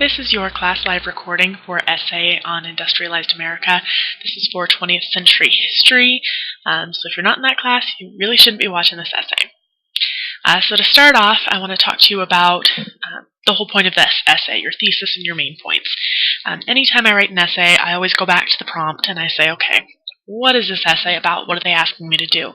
This is your class live recording for Essay on Industrialized America. This is for 20th century history, so if you're not in that class, you really shouldn't be watching this essay. So to start off, I want to talk to you about the whole point of this essay, your thesis and your main points. Anytime I write an essay, I always go back to the prompt and I say, okay, what is this essay about? What are they asking me to do?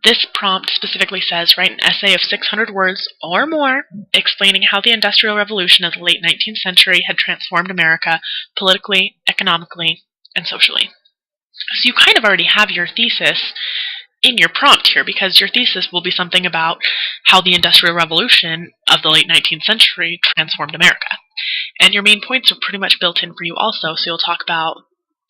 This prompt specifically says, write an essay of 600 words or more explaining how the Industrial Revolution of the late 19th century had transformed America politically, economically, and socially. So you kind of already have your thesis in your prompt here, because your thesis will be something about how the Industrial Revolution of the late 19th century transformed America. And your main points are pretty much built in for you also, so you'll talk about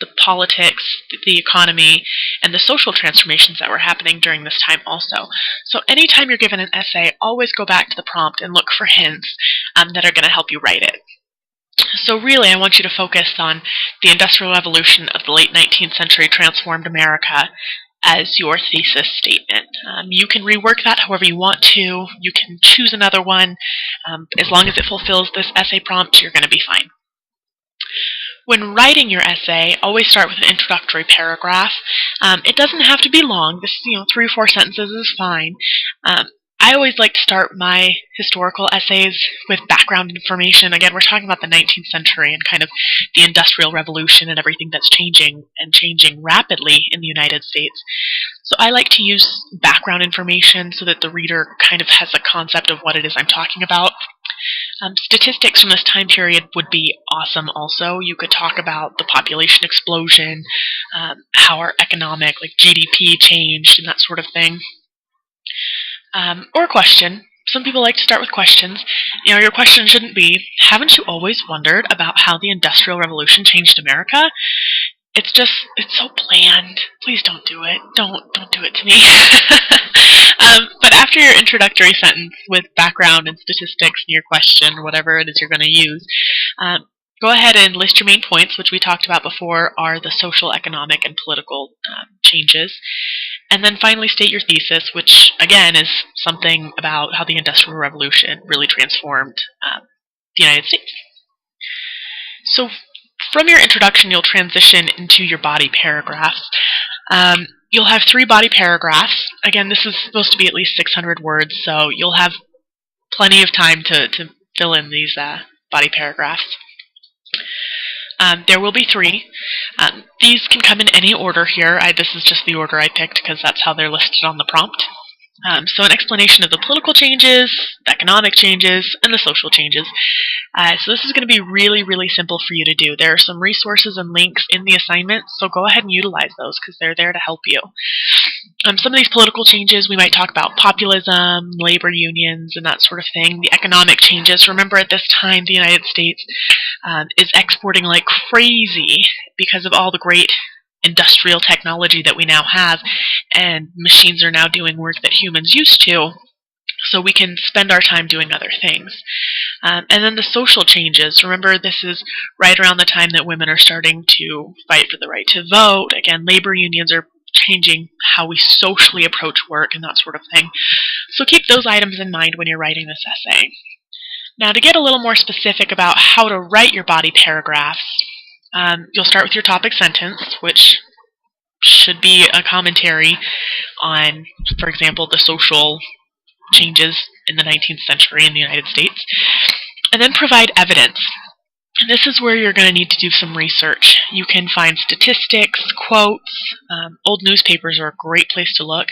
the politics, the economy, and the social transformations that were happening during this time also. So anytime you're given an essay, always go back to the prompt and look for hints that are going to help you write it. So really, I want you to focus on the Industrial Revolution of the late 19th century transformed America as your thesis statement. You can rework that however you want to. You can choose another one. As long as it fulfills this essay prompt, you're going to be fine. When writing your essay, always start with an introductory paragraph. It doesn't have to be long. This, 3 or 4 sentences is fine. I always like to start my historical essays with background information. Again, we're talking about the 19th century and kind of the Industrial Revolution and everything that's changing rapidly in the United States. So I like to use background information so that the reader kind of has a concept of what it is I'm talking about. Statistics from this time period would be awesome also. You could talk about the population explosion, how our economic, like GDP changed and that sort of thing. Or a question. Some people like to start with questions. Your question shouldn't be, haven't you always wondered about how the Industrial Revolution changed America? It's so bland. Please don't do it. Don't do it to me. But after your introductory sentence with background and statistics in your question, or whatever it is you're going to use, go ahead and list your main points, which we talked about before are the social, economic, and political changes. And then finally state your thesis, which again is something about how the Industrial Revolution really transformed the United States. So from your introduction, you'll transition into your body paragraphs. You'll have 3 body paragraphs. Again, this is supposed to be at least 600 words, so you'll have plenty of time to fill in these body paragraphs. There will be 3. These can come in any order here. This is just the order I picked because that's how they're listed on the prompt. So an explanation of the political changes, the economic changes, and the social changes. So this is going to be really, really simple for you to do. There are some resources and links in the assignment, so go ahead and utilize those because they're there to help you. Some of these political changes, we might talk about populism, labor unions, and that sort of thing. The economic changes, remember at this time the United States is exporting like crazy because of all the great industrial technology that we now have, and machines are now doing work that humans used to, so we can spend our time doing other things. And then the social changes. Remember, this is right around the time that women are starting to fight for the right to vote. Again, labor unions are changing how we socially approach work and that sort of thing. So keep those items in mind when you're writing this essay. Now, to get a little more specific about how to write your body paragraphs, you'll start with your topic sentence, which should be a commentary on, for example, the social changes in the 19th century in the United States, and then provide evidence. And this is where you're going to need to do some research. You can find statistics, quotes, old newspapers are a great place to look,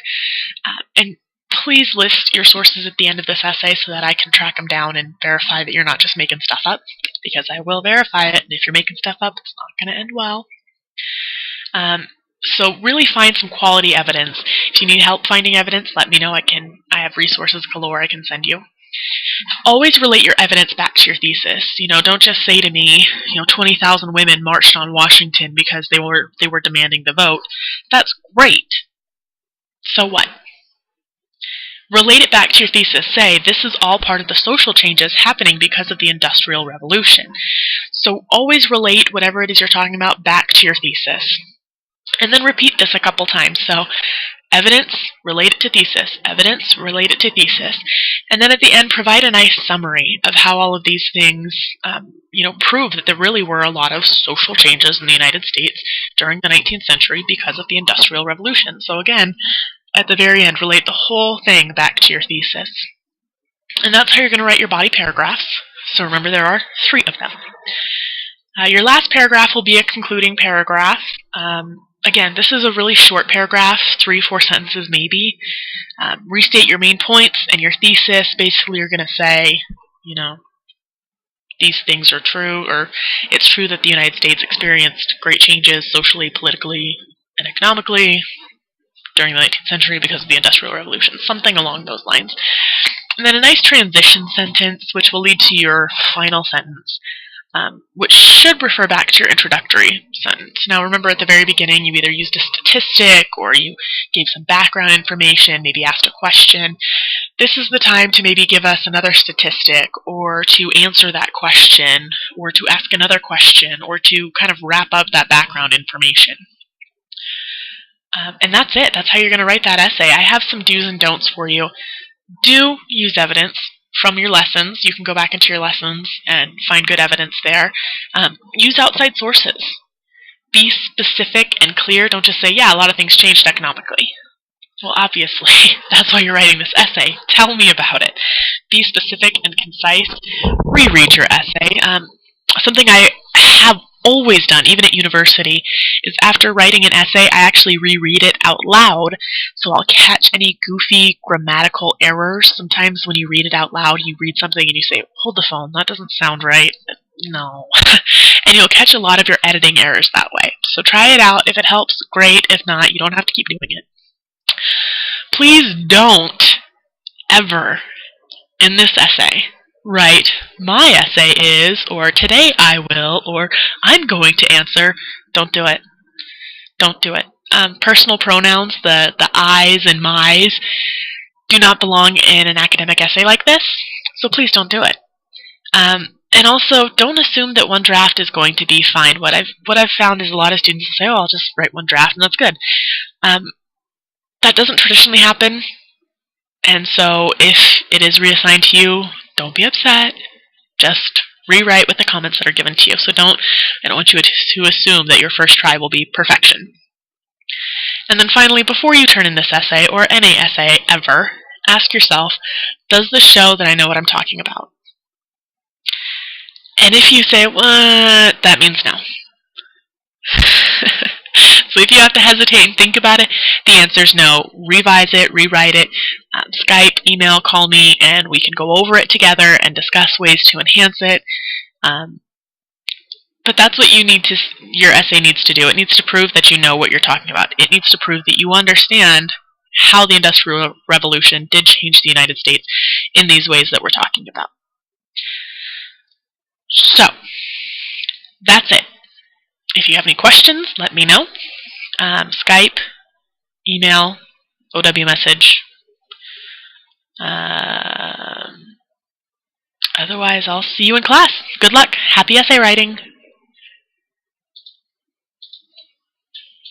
and please list your sources at the end of this essay so that I can track them down and verify that you're not just making stuff up, because I will verify it, and if you're making stuff up, it's not going to end well. So really find some quality evidence. If you need help finding evidence, let me know. I have resources galore I can send you. Always relate your evidence back to your thesis. Don't just say to me, 20,000 women marched on Washington because they were demanding the vote. That's great. So what? Relate it back to your thesis. Say, this is all part of the social changes happening because of the Industrial Revolution. So always relate whatever it is you're talking about back to your thesis. And then repeat this a couple times. So evidence related to thesis, evidence related to thesis, and then at the end provide a nice summary of how all of these things prove that there really were a lot of social changes in the United States during the 19th century because of the Industrial Revolution. So again, at the very end, relate the whole thing back to your thesis. And that's how you're going to write your body paragraphs. So remember, there are 3 of them. Your last paragraph will be a concluding paragraph. Again, this is a really short paragraph, 3-4 sentences maybe. Restate your main points and your thesis. Basically, you're going to say, these things are true, or it's true that the United States experienced great changes socially, politically, and economically during the 19th century because of the Industrial Revolution, something along those lines. And then a nice transition sentence, which will lead to your final sentence, which should refer back to your introductory sentence. Now remember, at the very beginning, you either used a statistic or you gave some background information, maybe asked a question. This is the time to maybe give us another statistic, or to answer that question, or to ask another question, or to kind of wrap up that background information. And that's it. That's how you're going to write that essay. I have some do's and don'ts for you. Do use evidence from your lessons. You can go back into your lessons and find good evidence there. Use outside sources. Be specific and clear. Don't just say, yeah, a lot of things changed economically. Well, obviously, that's why you're writing this essay. Tell me about it. Be specific and concise. Reread your essay. Something I have always done, even at university, is after writing an essay, I actually reread it out loud, so I'll catch any goofy grammatical errors. Sometimes when you read it out loud, you read something and you say, hold the phone, that doesn't sound right. No. And you'll catch a lot of your editing errors that way. So try it out. If it helps, great. If not, you don't have to keep doing it. Please don't ever, in this essay, write, my essay is, or today I will, or I'm going to answer. Don't do it. Don't do it. Personal pronouns, the I's and my's, do not belong in an academic essay like this, so please don't do it. And also, don't assume that one draft is going to be fine. What I've found is a lot of students say, oh, I'll just write one draft and that's good. That doesn't traditionally happen, and so if it is reassigned to you, don't be upset. Just rewrite with the comments that are given to you. So I don't want you to assume that your first try will be perfection. And then finally, before you turn in this essay, or any essay ever, ask yourself, does this show that I know what I'm talking about? And if you say, what, that means no. So if you have to hesitate and think about it, the answer is no. Revise it, rewrite it, Skype, email, call me, and we can go over it together and discuss ways to enhance it. But that's what your essay needs to do. It needs to prove that you know what you're talking about. It needs to prove that you understand how the Industrial Revolution did change the United States in these ways that we're talking about. So, that's it. If you have any questions, let me know. Skype, email, OW message. Otherwise, I'll see you in class. Good luck. Happy essay writing.